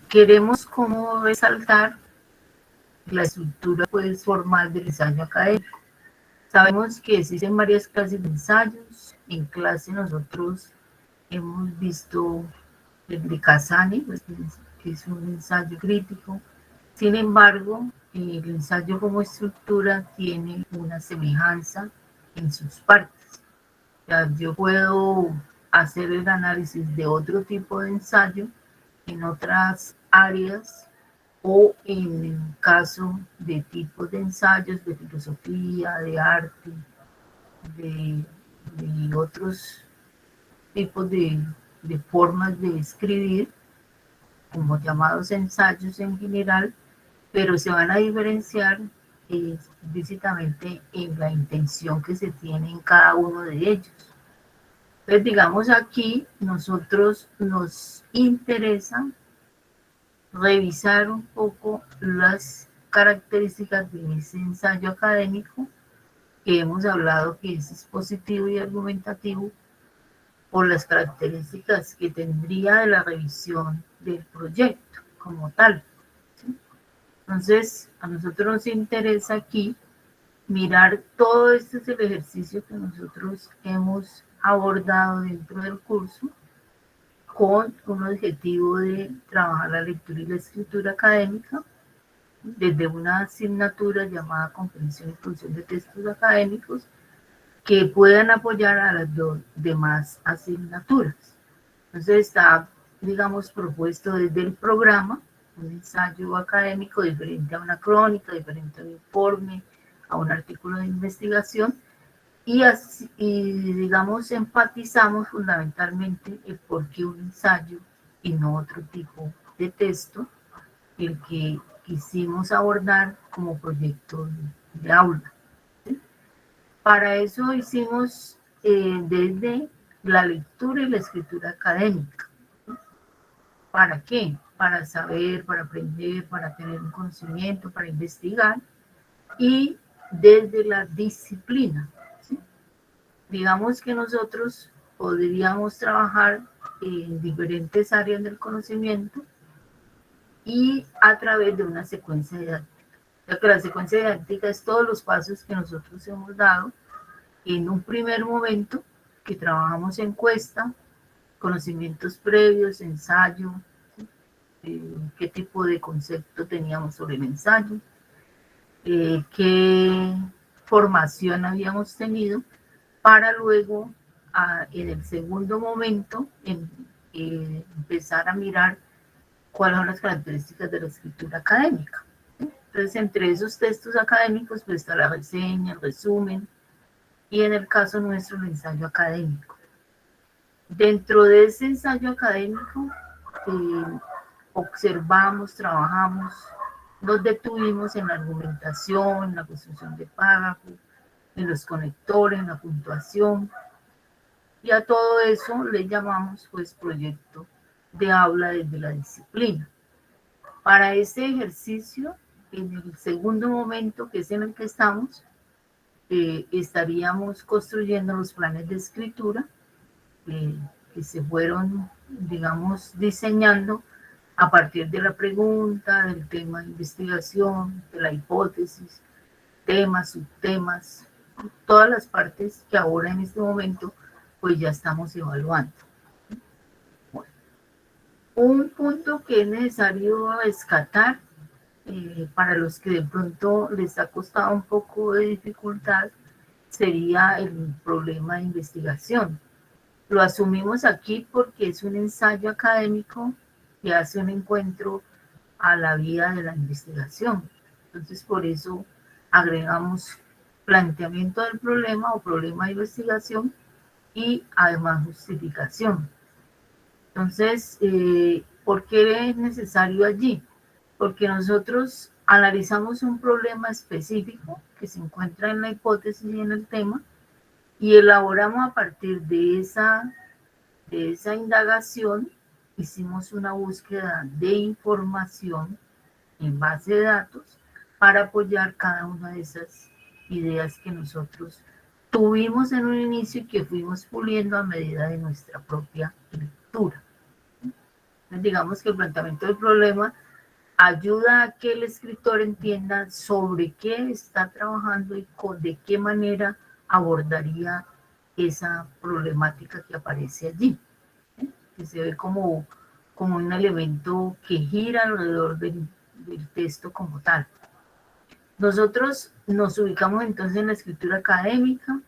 queremos como resaltar la estructura pues, formal del ensayo académico. Sabemos que existen varias clases de ensayos. En clase nosotros hemos visto el de Casani, pues, que es un ensayo crítico. Sin embargo, el ensayo como estructura tiene una semejanza en sus partes. O sea, yo puedo hacer el análisis de otro tipo de ensayo en otras áreas o en caso de tipos de ensayos de filosofía, de arte, de, de otros tipos de formas de escribir, como llamados ensayos en general, pero se van a diferenciar explícitamente en la intención que se tiene en cada uno de ellos. Entonces, digamos aquí, nosotros nos interesa revisar un poco las características de ese ensayo académico que hemos hablado que es expositivo y argumentativo por las características que tendría de la revisión del proyecto como tal. ¿Sí? Entonces, a nosotros nos interesa aquí mirar todo este es el ejercicio que nosotros hemos abordado dentro del curso con un objetivo de trabajar la lectura y la escritura académica desde una asignatura llamada comprensión y producción de textos académicos que puedan apoyar a las dos demás asignaturas. Entonces está, digamos, propuesto desde el programa un ensayo académico diferente a una crónica, diferente a un informe, a un artículo de investigación, y, así, y digamos, enfatizamos fundamentalmente el por qué un ensayo y no otro tipo de texto, el que quisimos abordar como proyecto de aula. ¿Sí? Para eso hicimos desde la lectura y la escritura académica. ¿Para qué? Para saber, para aprender, para tener un conocimiento, para investigar y desde la disciplina. ¿Sí? Digamos que nosotros podríamos trabajar en diferentes áreas del conocimiento y a través de una secuencia didáctica. Ya que la secuencia didáctica es todos los pasos que nosotros hemos dado en un primer momento que trabajamos encuesta, conocimientos previos, ensayo, qué tipo de concepto teníamos sobre el ensayo, qué formación habíamos tenido, para luego, en el segundo momento, empezar a mirar cuáles son las características de la escritura académica. Entonces, entre esos textos académicos, pues está la reseña, el resumen, y en el caso nuestro, el ensayo académico. Dentro de ese ensayo académico, observamos, trabajamos, nos detuvimos en la argumentación, en la construcción de párrafos, en los conectores, en la puntuación, y a todo eso le llamamos pues proyecto de aula desde la disciplina. Para este ejercicio, en el segundo momento, que es en el que estamos, estaríamos construyendo los planes de escritura que se fueron, digamos, diseñando a partir de la pregunta, del tema de investigación, de la hipótesis, temas, subtemas, todas las partes que ahora en este momento pues ya estamos evaluando. Bueno, un punto que es necesario rescatar para los que de pronto les ha costado un poco de dificultad sería el problema de investigación. Lo asumimos aquí porque es un ensayo académico que hace un encuentro a la vida de la investigación. Entonces, por eso agregamos planteamiento del problema o problema de investigación y además justificación. Entonces, ¿por qué es necesario allí? Porque nosotros analizamos un problema específico que se encuentra en la hipótesis y en el tema y elaboramos a partir de esa indagación, hicimos una búsqueda de información en base de datos para apoyar cada una de esas ideas que nosotros tuvimos en un inicio y que fuimos puliendo a medida de nuestra propia lectura. Digamos que el planteamiento del problema ayuda a que el escritor entienda sobre qué está trabajando y de qué manera abordaría esa problemática que aparece allí, ¿eh? Que se ve como un elemento que gira alrededor del texto como tal. Nosotros nos ubicamos entonces en la escritura académica,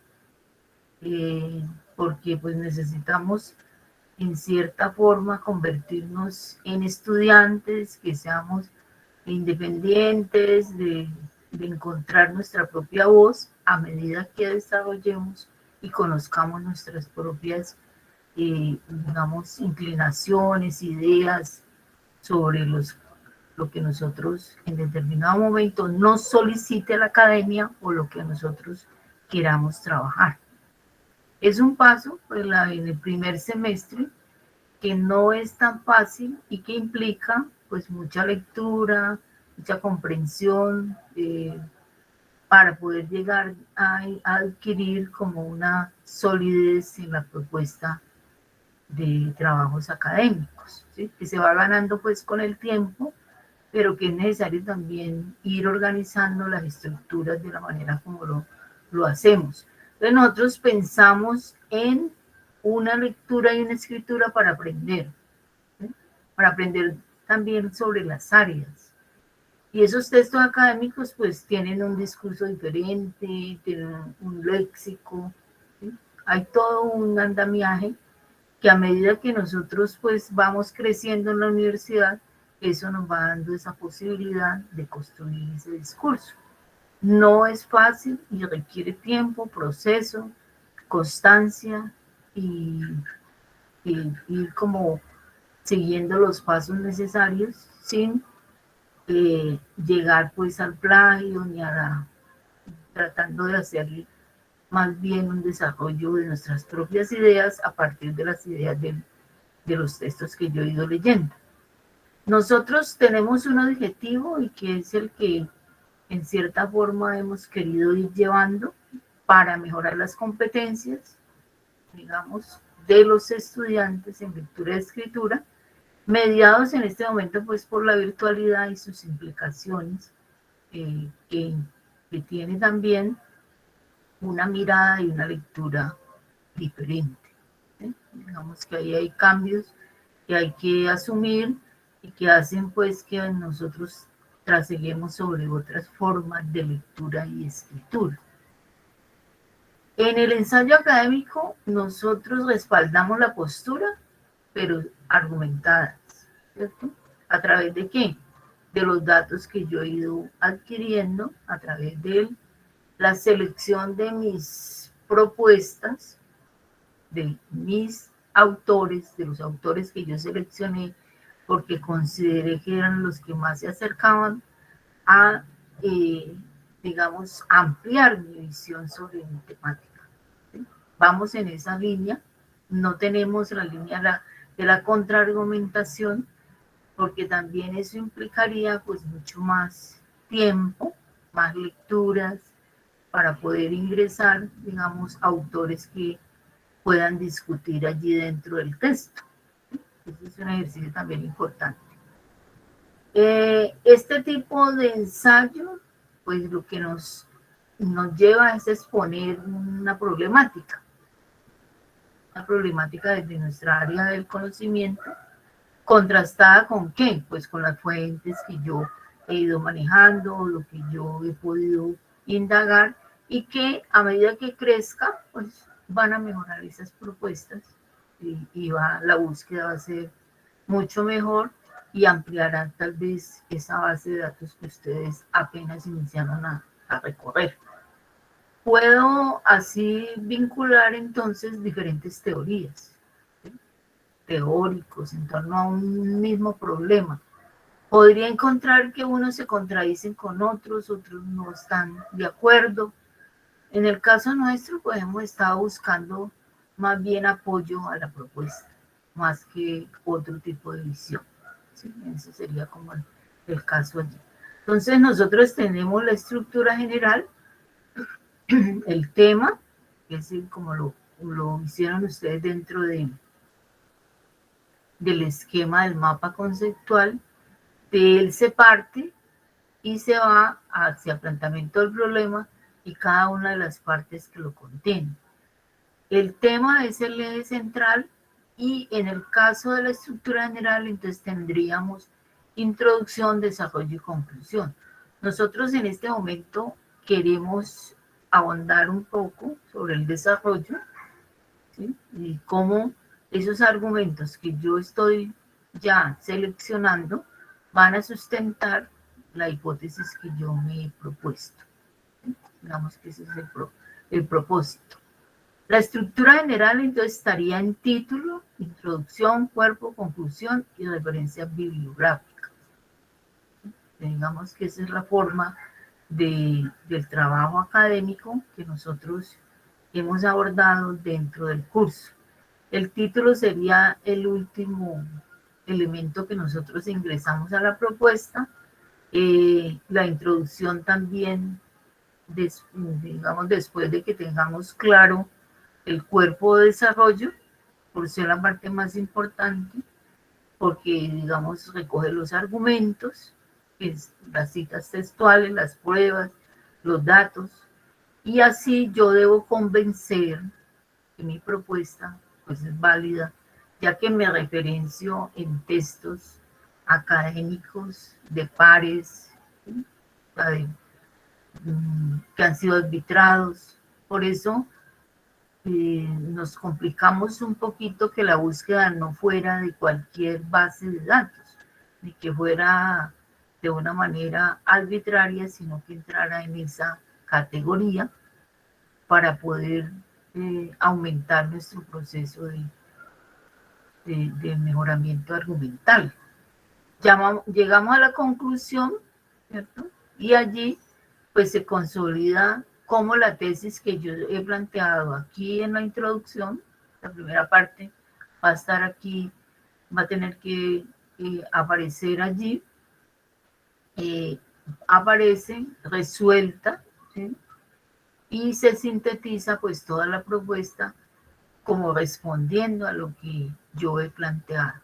porque pues necesitamos en cierta forma convertirnos en estudiantes, que seamos independientes, de encontrar nuestra propia voz a medida que desarrollemos y conozcamos nuestras propias, digamos, inclinaciones, ideas sobre lo que nosotros en determinado momento nos solicite la academia o lo que nosotros queramos trabajar. Es un paso pues, en el primer semestre que no es tan fácil y que implica pues mucha lectura, mucha comprensión, para poder llegar a adquirir como una solidez en la propuesta de trabajos académicos, ¿sí? Que se va ganando pues con el tiempo, pero que es necesario también ir organizando las estructuras de la manera como lo hacemos. Entonces nosotros pensamos en una lectura y una escritura para aprender, ¿sí? Para aprender también sobre las áreas. Y esos textos académicos pues tienen un discurso diferente, tienen un léxico, ¿sí? Hay todo un andamiaje que a medida que nosotros pues vamos creciendo en la universidad, eso nos va dando esa posibilidad de construir ese discurso. No es fácil y requiere tiempo, proceso, constancia y ir como siguiendo los pasos necesarios sin llegar pues al plagio ni tratando de hacer más bien un desarrollo de nuestras propias ideas a partir de las ideas de los textos que yo he ido leyendo. Nosotros tenemos un objetivo y que es el que en cierta forma hemos querido ir llevando para mejorar las competencias, digamos, de los estudiantes en lectura y escritura, mediados en este momento pues por la virtualidad y sus implicaciones, que tiene también una mirada y una lectura diferente, ¿sí? Digamos que ahí hay cambios que hay que asumir y que hacen pues que nosotros traseguemos sobre otras formas de lectura y escritura. En el ensayo académico nosotros respaldamos la postura, pero argumentadas, ¿cierto? ¿A través de qué? De los datos que yo he ido adquiriendo, a través de la selección de mis propuestas, de mis autores, de los autores que yo seleccioné, porque consideré que eran los que más se acercaban a, digamos, ampliar mi visión sobre mi temática, ¿sí? Vamos en esa línea, no tenemos la línea de la contraargumentación, porque también eso implicaría pues mucho más tiempo, más lecturas, para poder ingresar, digamos, autores que puedan discutir allí dentro del texto. Eso es un ejercicio también importante. Este tipo de ensayo, pues lo que nos lleva es exponer una problemática desde nuestra área del conocimiento, contrastada con qué, pues con las fuentes que yo he ido manejando, lo que yo he podido indagar y que a medida que crezca, pues van a mejorar esas propuestas y la búsqueda va a ser mucho mejor y ampliará tal vez esa base de datos que ustedes apenas iniciaron a recorrer. Puedo así vincular entonces diferentes teorías, ¿sí? Teóricos en torno a un mismo problema. Podría encontrar que unos se contradicen con otros, otros no están de acuerdo. En el caso nuestro, pues hemos estado buscando más bien apoyo a la propuesta, más que otro tipo de visión. ¿Sí? Ese sería como el caso allí. Entonces nosotros tenemos la estructura general, el tema, que es como lo hicieron ustedes dentro del esquema del mapa conceptual. De él se parte y se va hacia el planteamiento del problema y cada una de las partes que lo contienen. El tema es el eje central y en el caso de la estructura general, entonces tendríamos introducción, desarrollo y conclusión. Nosotros en este momento queremos ahondar un poco sobre el desarrollo, ¿sí? Y cómo esos argumentos que yo estoy ya seleccionando van a sustentar la hipótesis que yo me he propuesto. Digamos que ese es el propósito. La estructura general entonces estaría en título, introducción, cuerpo, conclusión y referencias bibliográficas. Digamos que esa es la forma del trabajo académico que nosotros hemos abordado dentro del curso. El título sería el último elemento que nosotros ingresamos a la propuesta. La introducción también, digamos, después de que tengamos claro el cuerpo de desarrollo, por ser la parte más importante, porque, digamos, recoge los argumentos, las citas textuales, las pruebas, los datos, y así yo debo convencer que mi propuesta pues, es válida, ya que me referencio en textos académicos de pares, ¿sí? Que han sido arbitrados. Por eso nos complicamos un poquito que la búsqueda no fuera de cualquier base de datos, ni que fuera de una manera arbitraria, sino que entrara en esa categoría para poder aumentar nuestro proceso de mejoramiento argumental. Llegamos a la conclusión, ¿cierto? Y allí pues se consolida como la tesis que yo he planteado aquí en la introducción, la primera parte va a estar aquí, va a tener que aparecer allí, aparece resuelta, ¿sí? Y se sintetiza pues toda la propuesta como respondiendo a lo que yo he planteado.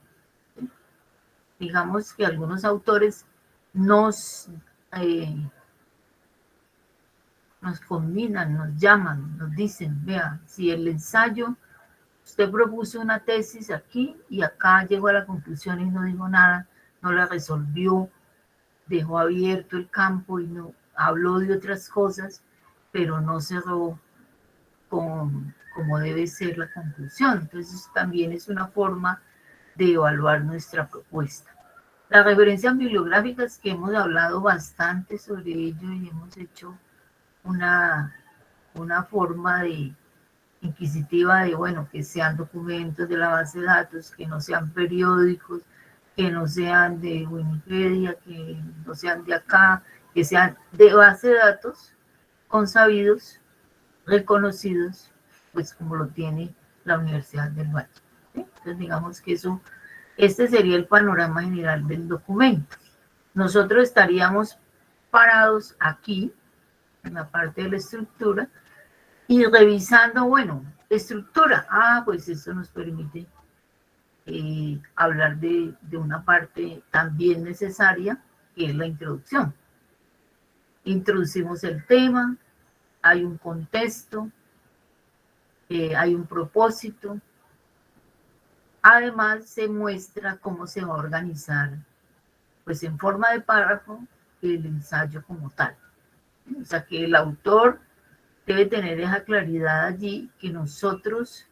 ¿Sí? Digamos que algunos autores nos combinan, nos llaman, nos dicen, vea, si el ensayo, usted propuso una tesis aquí y acá llegó a la conclusión y no dijo nada, no la resolvió, dejó abierto el campo y no habló de otras cosas, pero no cerró como debe ser la conclusión. Entonces también es una forma de evaluar nuestra propuesta. Las referencias bibliográficas que hemos hablado bastante sobre ello y hemos hecho una forma inquisitiva de, bueno, que sean documentos de la base de datos, que no sean periódicos, que no sean de Wikipedia, que no sean de acá, que sean de base de datos consabidos, reconocidos, pues como lo tiene la Universidad del Valle. ¿Sí? Entonces digamos que este sería el panorama general del documento. Nosotros estaríamos parados aquí, en la parte de la estructura, y revisando, bueno, estructura, pues esto nos permite hablar de una parte también necesaria, que es la introducción. Introducimos el tema, hay un contexto, hay un propósito, además se muestra cómo se va a organizar, pues en forma de párrafo, el ensayo como tal. O sea que el autor debe tener esa claridad allí que nosotros,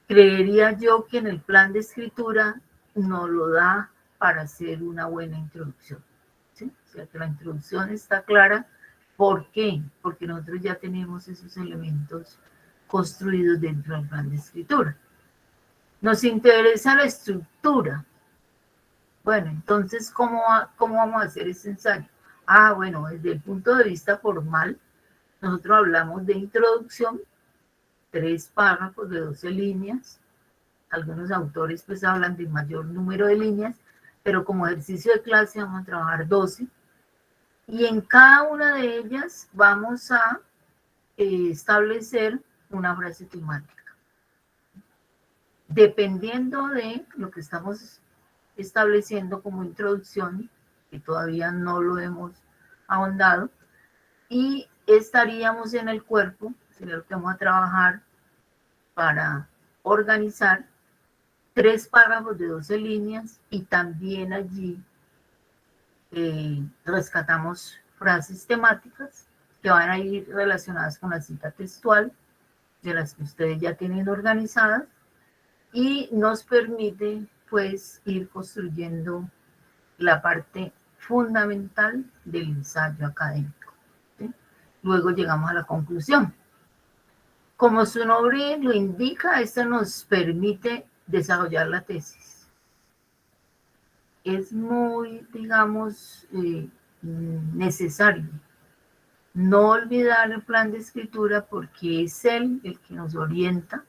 creería yo que en el plan de escritura nos lo da para hacer una buena introducción. ¿Sí? O sea que la introducción está clara. ¿Por qué? Porque nosotros ya tenemos esos elementos construidos dentro del plan de escritura. Nos interesa la estructura. Bueno, entonces, ¿cómo vamos a hacer ese ensayo? Bueno, desde el punto de vista formal, nosotros hablamos de introducción, 3 párrafos de 12 líneas. Algunos autores pues hablan de mayor número de líneas, pero como ejercicio de clase vamos a trabajar 12. Y en cada una de ellas vamos a establecer una frase temática. dependiendo de lo que estamos estableciendo como introducción, que todavía no lo hemos ahondado, y estaríamos en el cuerpo, sería lo que vamos a trabajar para organizar 3 párrafos de 12 líneas y también allí rescatamos frases temáticas que van a ir relacionadas con la cita textual, de las que ustedes ya tienen organizadas, y nos permite pues ir construyendo la parte fundamental del ensayo académico, ¿sí? Luego llegamos a la conclusión. Como su nombre lo indica, esto nos permite desarrollar la tesis. Es muy, digamos, necesario no olvidar el plan de escritura porque es él el que nos orienta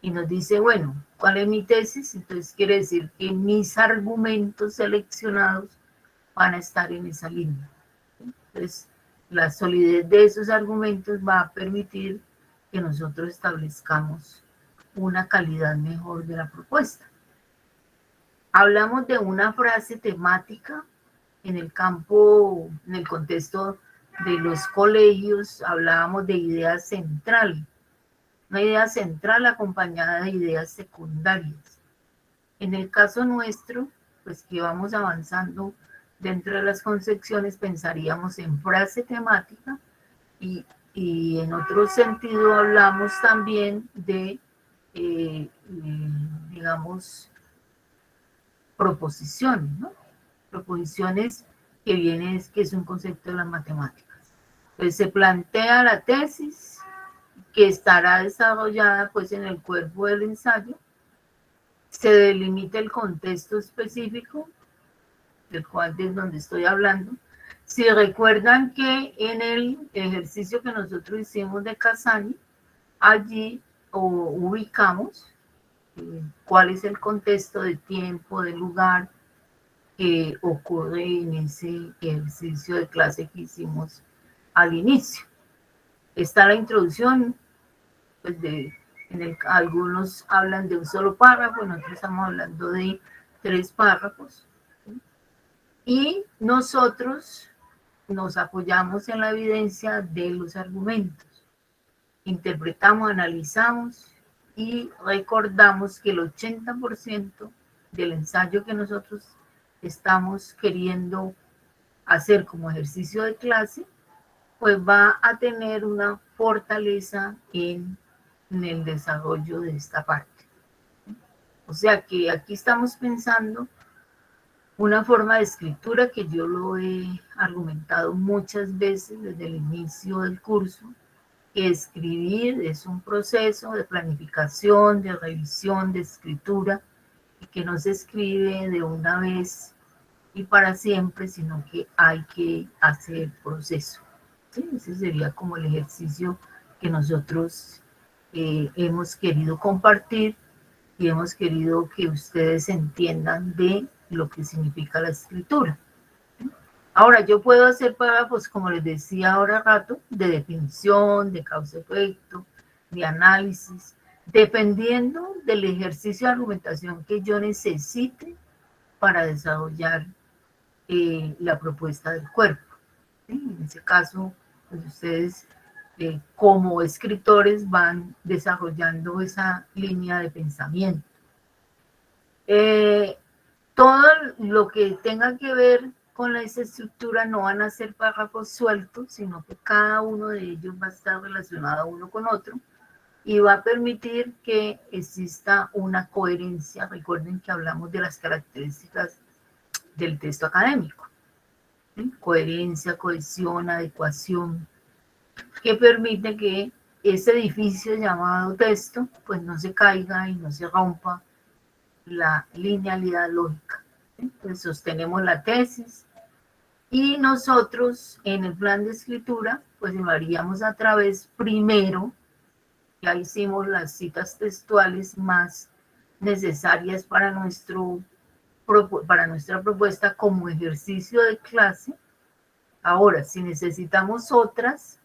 y nos dice, bueno, ¿cuál es mi tesis? Entonces quiere decir que mis argumentos seleccionados van a estar en esa línea. Entonces, la solidez de esos argumentos va a permitir que nosotros establezcamos una calidad mejor de la propuesta. Hablamos de una frase temática en el campo, en el contexto de los colegios, hablábamos de idea central, una idea central acompañada de ideas secundarias. En el caso nuestro, pues que vamos avanzando dentro de las concepciones, pensaríamos en frase temática y en otro sentido hablamos también de, digamos, proposiciones, ¿no? Proposiciones que es un concepto de las matemáticas. Entonces se plantea la tesis que estará desarrollada pues en el cuerpo del ensayo, se delimita el contexto específico del cual es donde estoy hablando. Si recuerdan que en el ejercicio que nosotros hicimos de Casani, allí ubicamos cuál es el contexto de tiempo, de lugar que ocurre en ese ejercicio de clase que hicimos al inicio. Está la introducción, pues algunos hablan de un solo párrafo, nosotros estamos hablando de 3 párrafos. ¿Sí? Y nosotros nos apoyamos en la evidencia de los argumentos. Interpretamos, analizamos y recordamos que el 80% del ensayo que nosotros estamos queriendo hacer como ejercicio de clase, pues va a tener una fortaleza en el desarrollo de esta parte. O sea que aquí estamos pensando una forma de escritura que yo lo he argumentado muchas veces desde el inicio del curso, que escribir es un proceso de planificación, de revisión, de escritura, y que no se escribe de una vez y para siempre, sino que hay que hacer proceso. ¿Sí? Ese sería como el ejercicio que nosotros hemos querido compartir y hemos querido que ustedes entiendan de lo que significa la escritura. Ahora, yo puedo hacer párrafos, como les decía ahora rato, de definición, de causa-efecto, de análisis, dependiendo del ejercicio de argumentación que yo necesite para desarrollar la propuesta del cuerpo. ¿Sí? En ese caso, pues ustedes como escritores van desarrollando esa línea de pensamiento. Todo lo que tenga que ver con esa estructura no van a ser párrafos sueltos, sino que cada uno de ellos va a estar relacionado uno con otro y va a permitir que exista una coherencia. Recuerden que hablamos de las características del texto académico. ¿Sí? Coherencia, cohesión, adecuación, que permite que ese edificio llamado texto pues no se caiga y no se rompa la linealidad lógica. ¿Sí? Pues sostenemos la tesis y nosotros en el plan de escritura pues lo haríamos a través primero, ya hicimos las citas textuales más necesarias para nuestra propuesta como ejercicio de clase. Ahora, si necesitamos otras,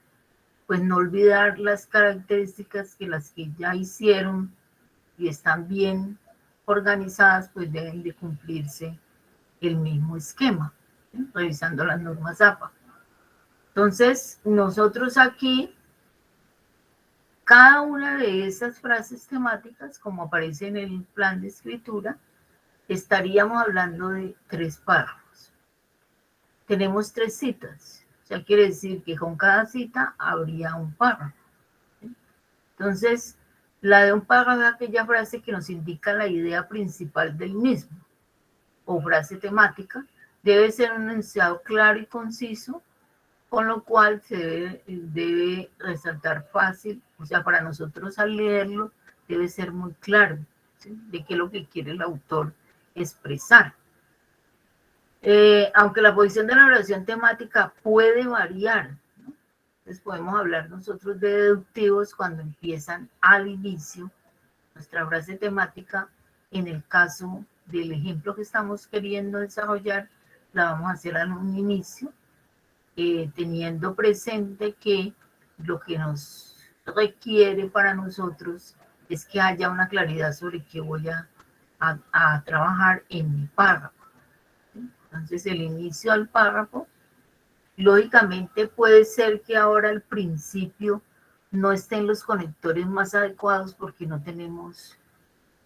pues no olvidar las características que las que ya hicieron y están bien organizadas, pues deben de cumplirse el mismo esquema, ¿sí? Revisando las normas APA. Entonces, nosotros aquí, cada una de esas frases temáticas, como aparece en el plan de escritura, estaríamos hablando de 3 párrafos. Tenemos 3 citas, o sea, quiere decir que con cada cita habría un párrafo. Entonces, la de un párrafo es aquella frase que nos indica la idea principal del mismo, o frase temática, debe ser un enunciado claro y conciso, con lo cual se debe resaltar fácil, o sea, para nosotros al leerlo debe ser muy claro, ¿sí? De qué es lo que quiere el autor expresar. Aunque la posición de la oración temática puede variar, ¿no? Entonces podemos hablar nosotros de deductivos cuando empiezan al inicio nuestra frase temática. En el caso del ejemplo que estamos queriendo desarrollar, la vamos a hacer al inicio, teniendo presente que lo que nos requiere para nosotros es que haya una claridad sobre qué voy a trabajar en mi párrafo. Entonces, el inicio del párrafo, lógicamente puede ser que ahora al principio no estén los conectores más adecuados porque no tenemos,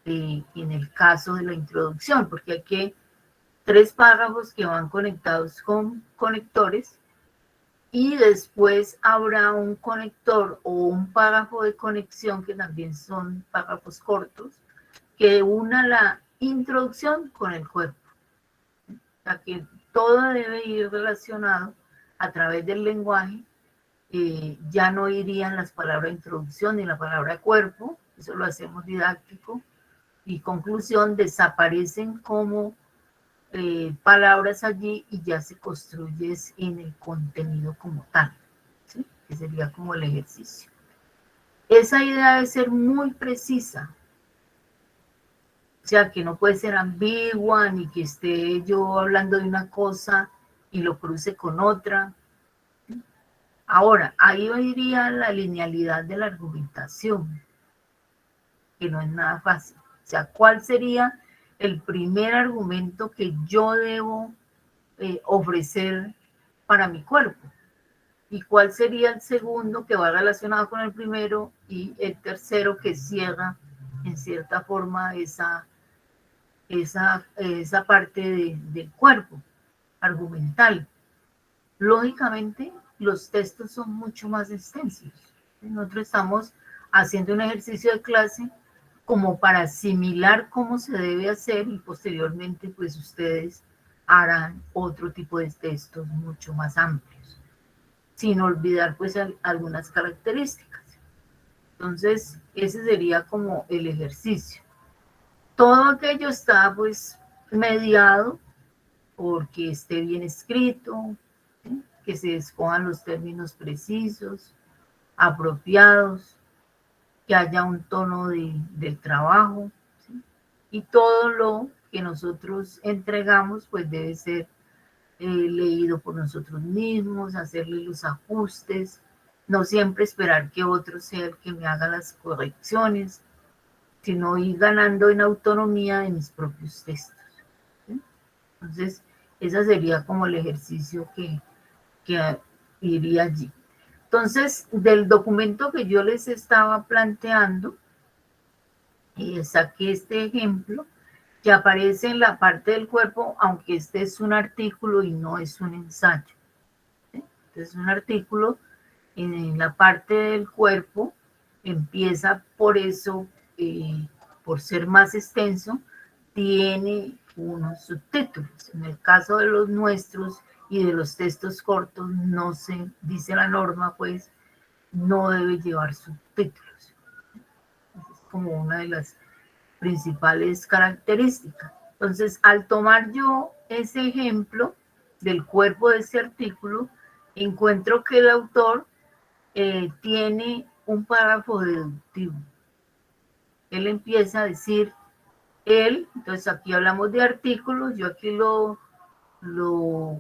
en el caso de la introducción, porque hay que 3 párrafos que van conectados con conectores, y después habrá un conector o un párrafo de conexión, que también son párrafos cortos, que una la introducción con el cuerpo. O sea que todo debe ir relacionado a través del lenguaje. Ya no irían las palabras introducción ni la palabra cuerpo, eso lo hacemos didáctico, y conclusión desaparecen como palabras allí y ya se construye en el contenido como tal, ¿sí? Que sería como el ejercicio. Esa idea debe ser muy precisa, o sea, que no puede ser ambigua, ni que esté yo hablando de una cosa y lo cruce con otra. Ahora, ahí iría la linealidad de la argumentación, que no es nada fácil. O sea, ¿cuál sería el primer argumento que yo debo ofrecer para mi cuerpo? ¿Y cuál sería el segundo que va relacionado con el primero y el tercero que cierra en cierta forma esa parte del cuerpo argumental? Lógicamente, los textos son mucho más extensos. Nosotros estamos haciendo un ejercicio de clase como para asimilar cómo se debe hacer, y posteriormente pues ustedes harán otro tipo de textos mucho más amplios, sin olvidar pues algunas características. Entonces, ese sería como el ejercicio. Todo aquello está pues mediado porque esté bien escrito, ¿sí? Que se escojan los términos precisos, apropiados, que haya un tono del trabajo, ¿sí? Y todo lo que nosotros entregamos pues debe ser leído por nosotros mismos, hacerle los ajustes, no siempre esperar que otro sea el que me haga las correcciones, sino ir ganando en autonomía de mis propios textos, ¿sí? Entonces, ese sería como el ejercicio que iría allí. Entonces, del documento que yo les estaba planteando, saqué este ejemplo que aparece en la parte del cuerpo, aunque este es un artículo y no es un ensayo. ¿Sí? Entonces, un artículo en la parte del cuerpo empieza por eso, por ser más extenso, tiene unos subtítulos. En el caso de los nuestros y de los textos cortos, no se dice la norma, pues no debe llevar subtítulos. Es como una de las principales características. Entonces, al tomar yo ese ejemplo del cuerpo de ese artículo, encuentro que el autor tiene un párrafo deductivo. Él empieza a decir, entonces aquí hablamos de artículos, yo aquí lo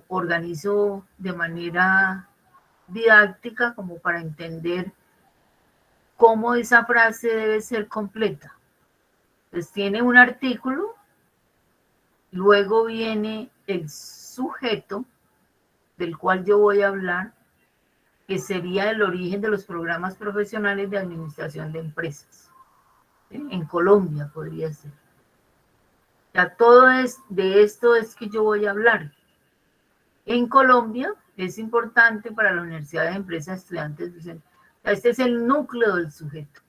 organizo de manera didáctica como para entender cómo esa frase debe ser completa. Entonces tiene un artículo, luego viene el sujeto del cual yo voy a hablar, que sería el origen de los programas profesionales de administración de empresas. ¿Sí? En Colombia podría ser. Ya todo de esto es que yo voy a hablar. En Colombia es importante para la Universidad de Empresas, Estudiantes, Docentes. Este es el núcleo del sujeto.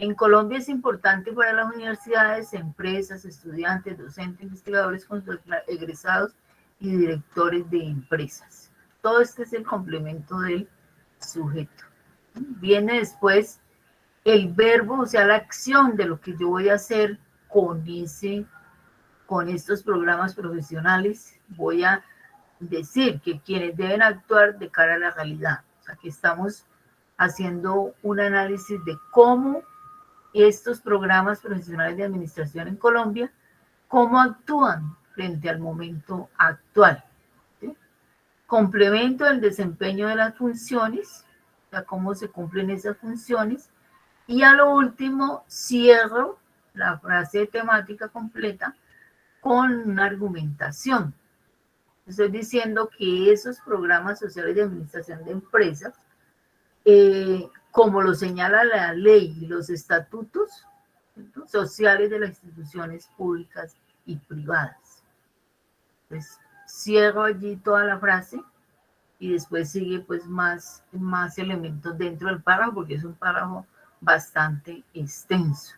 En Colombia es importante para las universidades, empresas, estudiantes, docentes, investigadores, egresados y directores de empresas. Todo este es el complemento del sujeto. Viene después el verbo, o sea, la acción de lo que yo voy a hacer con estos programas profesionales. Voy a decir que quienes deben actuar de cara a la realidad. O sea, que estamos haciendo un análisis de cómo estos programas profesionales de administración en Colombia, cómo actúan frente al momento actual. ¿Sí? Complemento el desempeño de las funciones, o sea, cómo se cumplen esas funciones, y a lo último cierro la frase temática completa con una argumentación. Estoy diciendo que esos programas sociales de administración de empresas, como lo señala la ley y los estatutos, ¿cierto?, sociales de las instituciones públicas y privadas. Pues cierro allí toda la frase y después sigue pues más elementos dentro del párrafo, porque es un párrafo bastante extenso.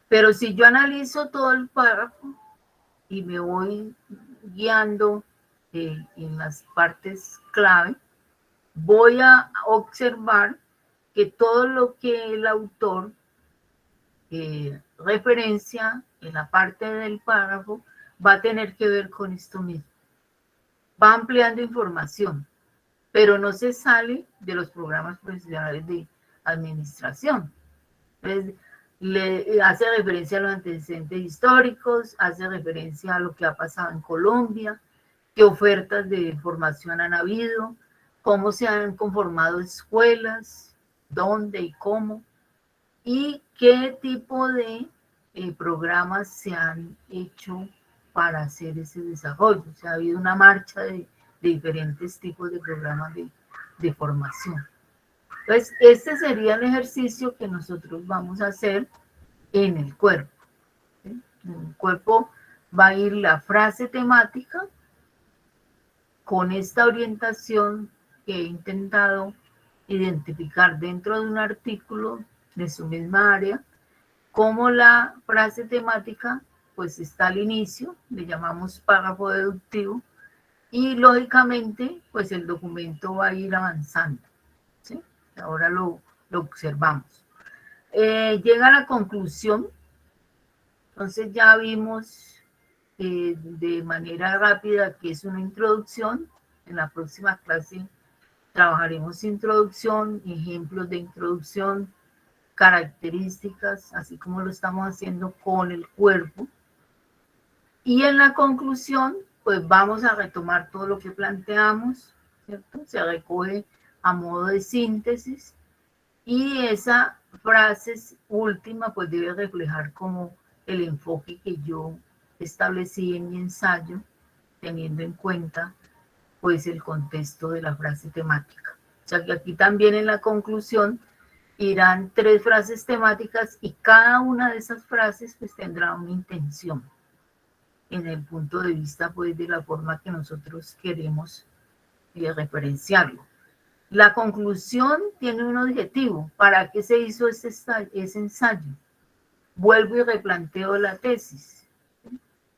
Pero si yo analizo todo el párrafo y me voy guiando en las partes clave, voy a observar que todo lo que el autor referencia en la parte del párrafo va a tener que ver con esto mismo. Va ampliando información, pero no se sale de los programas profesionales de administración. Entonces, le hace referencia a los antecedentes históricos, hace referencia a lo que ha pasado en Colombia, qué ofertas de formación han habido, cómo se han conformado escuelas, dónde y cómo, y qué tipo de programas se han hecho para hacer ese desarrollo. O sea, ha habido una marcha de diferentes tipos de programas de formación. Entonces, este sería el ejercicio que nosotros vamos a hacer en el cuerpo. ¿Sí? En el cuerpo va a ir la frase temática con esta orientación que he intentado identificar dentro de un artículo de su misma área, como la frase temática pues está al inicio, le llamamos párrafo deductivo, y lógicamente pues el documento va a ir avanzando. ¿Sí? Ahora lo observamos. Llega a la conclusión, entonces ya vimos de manera rápida que es una introducción. En la próxima clase trabajaremos introducción, ejemplos de introducción, características, así como lo estamos haciendo con el cuerpo. Y en la conclusión, pues vamos a retomar todo lo que planteamos, ¿cierto? Se recoge a modo de síntesis y esa frase última pues debe reflejar como el enfoque que yo establecí en mi ensayo, teniendo en cuenta pues el contexto de la frase temática. O sea que aquí también en la conclusión irán 3 frases temáticas y cada una de esas frases pues tendrá una intención en el punto de vista pues de la forma que nosotros queremos referenciarlo. La conclusión tiene un objetivo. ¿Para qué se hizo ese ensayo? Vuelvo y replanteo la tesis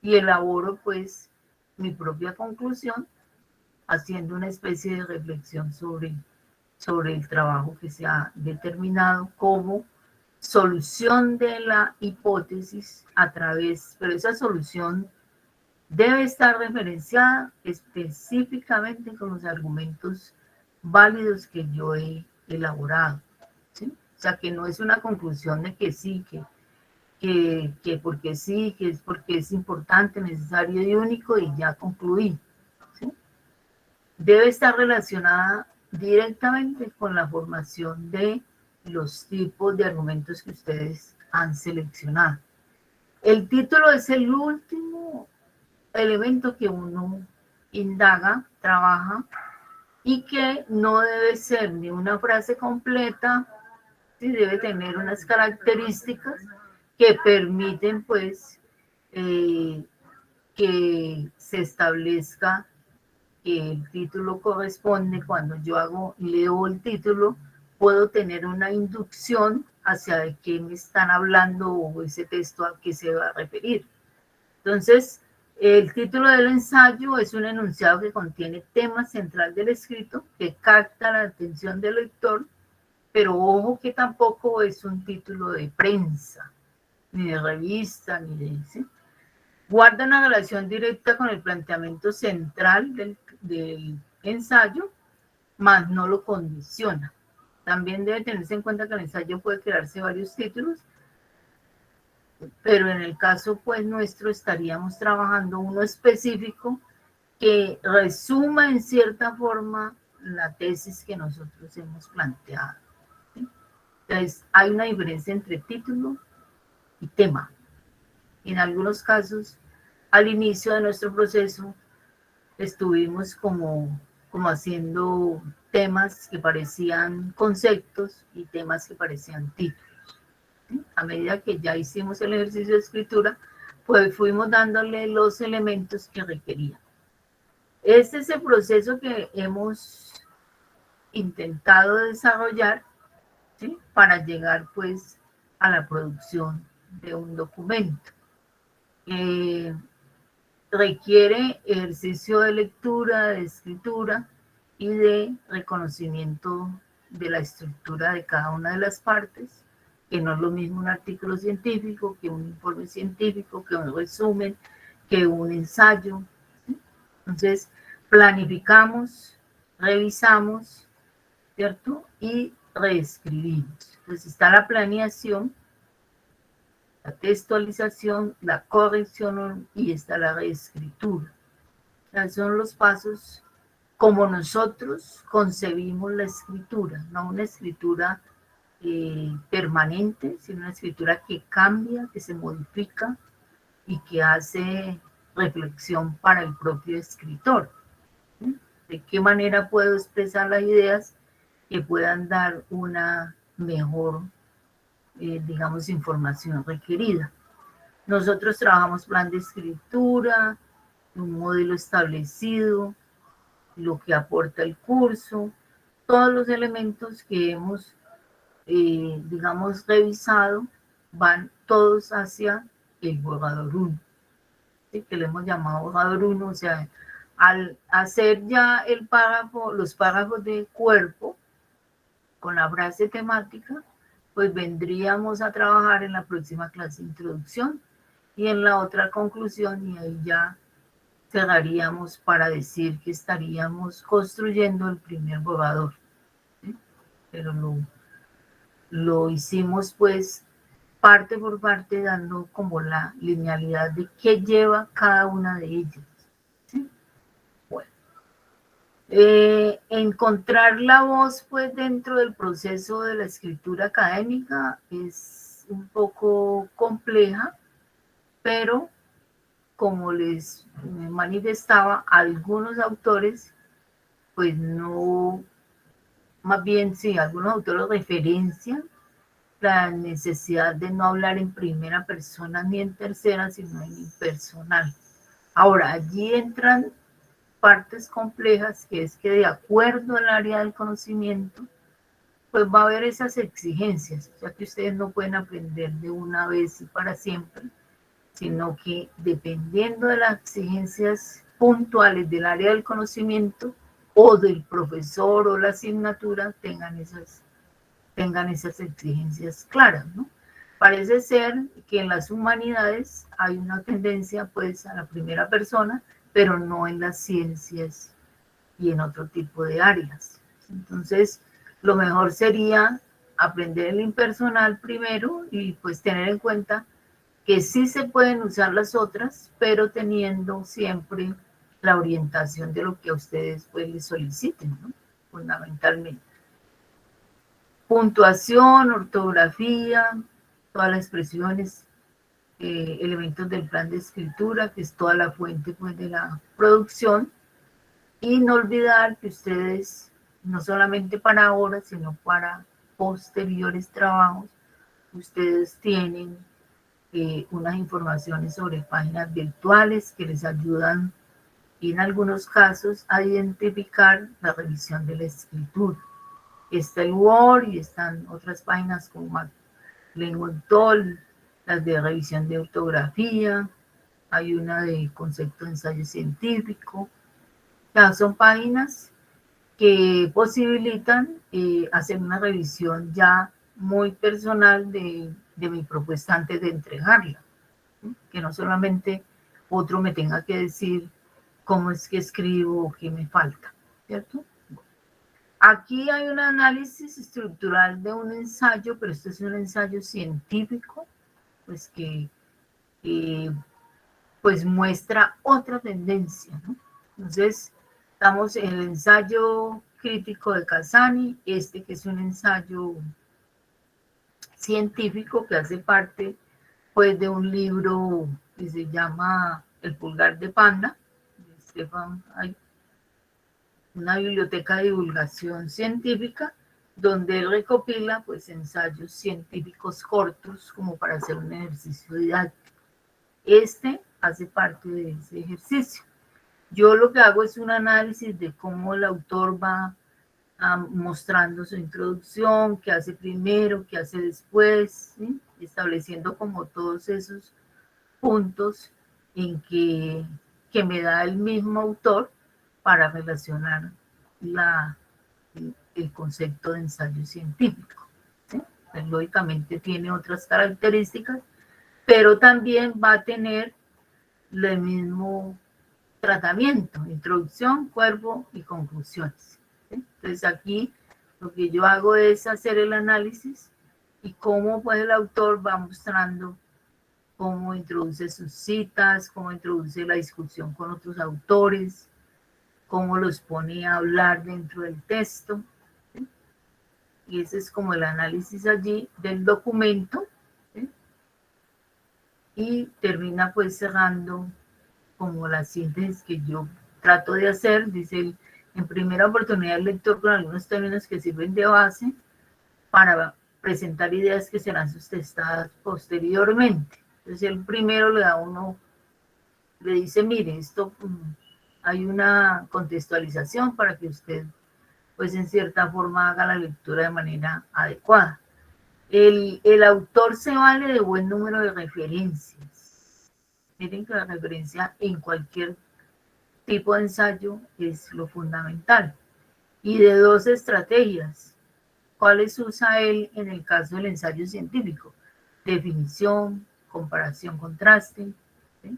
y elaboro pues mi propia conclusión haciendo una especie de reflexión sobre el trabajo que se ha determinado como solución de la hipótesis pero esa solución debe estar referenciada específicamente con los argumentos válidos que yo he elaborado. ¿Sí? O sea, que no es una conclusión de que sí, que porque sí, que es porque es importante, necesario y único y ya concluí. ¿Sí? Debe estar relacionada directamente con la formación de los tipos de argumentos que ustedes han seleccionado. El título es el último elemento que uno indaga, trabaja, y que no debe ser ni una frase completa, sí debe tener unas características que permiten pues que se establezca que el título corresponde. Cuando yo leo el título, puedo tener una inducción hacia de qué me están hablando o ese texto a qué se va a referir. Entonces, el título del ensayo es un enunciado que contiene tema central del escrito que capta la atención del lector, pero ojo que tampoco es un título de prensa, ni de revista, ni de... ¿sí? Guarda una relación directa con el planteamiento central del ensayo, mas no lo condiciona. También debe tenerse en cuenta que el ensayo puede crearse varios títulos, pero en el caso pues nuestro estaríamos trabajando uno específico que resuma en cierta forma la tesis que nosotros hemos planteado, ¿sí? Entonces hay una diferencia entre título y tema. En algunos casos, al inicio de nuestro proceso, estuvimos como haciendo temas que parecían conceptos y temas que parecían títulos. A medida que ya hicimos el ejercicio de escritura, pues fuimos dándole los elementos que requerían. Este es el proceso que hemos intentado desarrollar, ¿sí? Para llegar pues a la producción de un documento. Requiere ejercicio de lectura, de escritura y de reconocimiento de la estructura de cada una de las partes, que no es lo mismo un artículo científico, que un informe científico, que un resumen, que un ensayo. ¿Sí? Entonces, planificamos, revisamos, ¿cierto? Y reescribimos. Entonces está la planeación, la textualización, la corrección y está la reescritura. O sea, son los pasos como nosotros concebimos la escritura, no una escritura permanente, sino una escritura que cambia, que se modifica y que hace reflexión para el propio escritor. ¿Sí? ¿De qué manera puedo expresar las ideas que puedan dar una mejor, digamos, información requerida? Nosotros trabajamos plan de escritura, un modelo establecido, lo que aporta el curso, todos los elementos que hemos, digamos, revisado, van todos hacia el borrador 1, ¿sí? Que le hemos llamado borrador 1, o sea, al hacer ya el párrafo, los párrafos de cuerpo con la frase temática, pues vendríamos a trabajar en la próxima clase de introducción y en la otra conclusión, y ahí ya cerraríamos para decir que estaríamos construyendo el primer borrador, ¿sí? Pero lo hicimos pues parte por parte, dando como la linealidad de qué lleva cada una de ellas, ¿sí? Bueno, encontrar la voz pues dentro del proceso de la escritura académica es un poco compleja, pero como les manifestaba, algunos autores, pues no, más bien sí, algunos autores referencian la necesidad de no hablar en primera persona ni en tercera, sino en impersonal. Ahora, allí entran partes complejas, que es que de acuerdo al área del conocimiento, pues va a haber esas exigencias, ya que ustedes no pueden aprender de una vez y para siempre, sino que dependiendo de las exigencias puntuales del área del conocimiento o del profesor o la asignatura, tengan esas exigencias claras, ¿no? Parece ser que en las humanidades hay una tendencia pues a la primera persona, pero no en las ciencias y en otro tipo de áreas. Entonces, lo mejor sería aprender el impersonal primero y pues tener en cuenta que sí se pueden usar las otras, pero teniendo siempre la orientación de lo que a ustedes pues les soliciten, ¿no? Fundamentalmente. Puntuación, ortografía, todas las expresiones elementos del plan de escritura, que es toda la fuente pues, de la producción, y no olvidar que ustedes, no solamente para ahora, sino para posteriores trabajos, ustedes tienen unas informaciones sobre páginas virtuales que les ayudan en algunos casos a identificar la revisión de la escritura. Está el Word y están otras páginas como Lenguantol, las de revisión de ortografía, hay una de concepto de ensayo científico. Ya son páginas que posibilitan hacer una revisión ya muy personal de mi propuesta antes de entregarla. ¿Sí? Que no solamente otro me tenga que decir cómo es que escribo o qué me falta, ¿cierto? Aquí hay un análisis estructural de un ensayo, pero esto es un ensayo científico, pues que pues muestra otra tendencia, ¿no? Entonces, estamos en el ensayo crítico de Casani, este que es un ensayo científico que hace parte pues de un libro que se llama El pulgar de panda, de Stefan, hay una biblioteca de divulgación científica donde él recopila pues ensayos científicos cortos como para hacer un ejercicio didáctico. Este hace parte de ese ejercicio. Yo lo que hago es un análisis de cómo el autor va mostrando su introducción, qué hace primero, qué hace después, ¿sí? Estableciendo como todos esos puntos en que me da el mismo autor para relacionar el concepto de ensayo científico. ¿Sí? Pues, lógicamente tiene otras características, pero también va a tener el mismo tratamiento, introducción, cuerpo y conclusiones. ¿Sí? Entonces aquí lo que yo hago es hacer el análisis y cómo pues el autor va mostrando cómo introduce sus citas, cómo introduce la discusión con otros autores, cómo los pone a hablar dentro del texto. ¿Sí? Y ese es como el análisis allí del documento. ¿Sí? Y termina pues cerrando como la síntesis que yo trato de hacer. Dice él, en primera oportunidad el lector con algunos términos que sirven de base para presentar ideas que serán sustentadas posteriormente. Entonces el primero le da uno, le dice, mire, esto hay una contextualización para que usted, pues en cierta forma, haga la lectura de manera adecuada. El autor se vale de buen número de referencias. Miren que la referencia en cualquier tipo de ensayo es lo fundamental. Y de dos estrategias. ¿Cuáles usa él en el caso del ensayo científico? Definición, comparación, contraste, ¿sí?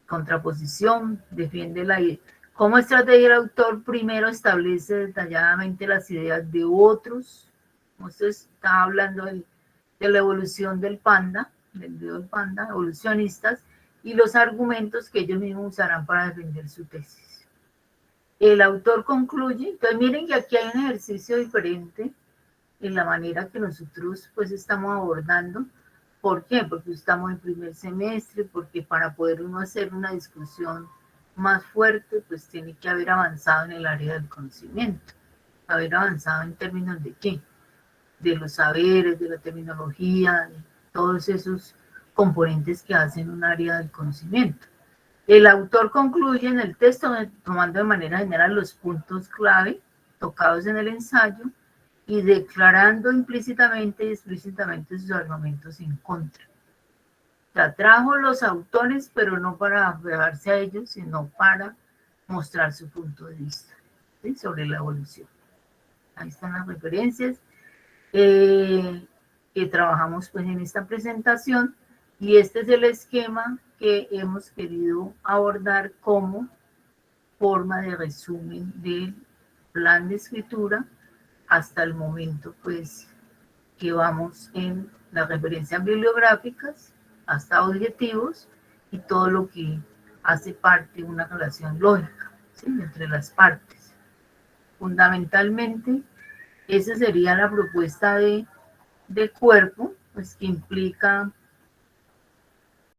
Contraposición, defiende la idea. Como estrategia, el autor primero establece detalladamente las ideas de otros. Como usted está hablando de la evolución del panda, del dedo del panda, evolucionistas, y los argumentos que ellos mismos usarán para defender su tesis. El autor concluye, entonces miren que aquí hay un ejercicio diferente en la manera que nosotros pues estamos abordando. ¿Por qué? Porque estamos en primer semestre, porque para poder uno hacer una discusión más fuerte, pues tiene que haber avanzado en el área del conocimiento, haber avanzado en términos de qué, de los saberes, de la terminología, de todos esos componentes que hacen un área del conocimiento. El autor concluye en el texto tomando de manera general los puntos clave tocados en el ensayo y declarando implícitamente y explícitamente sus argumentos en contra. O sea, trajo los autores, pero no para aferrarse a ellos, sino para mostrar su punto de vista, ¿sí? Sobre la evolución. Ahí están las referencias que trabajamos pues en esta presentación, y este es el esquema que hemos querido abordar como forma de resumen del plan de escritura hasta el momento pues que vamos en las referencias bibliográficas hasta objetivos y todo lo que hace parte de una relación lógica, ¿sí? Entre las partes. Fundamentalmente, esa sería la propuesta de cuerpo, pues que implica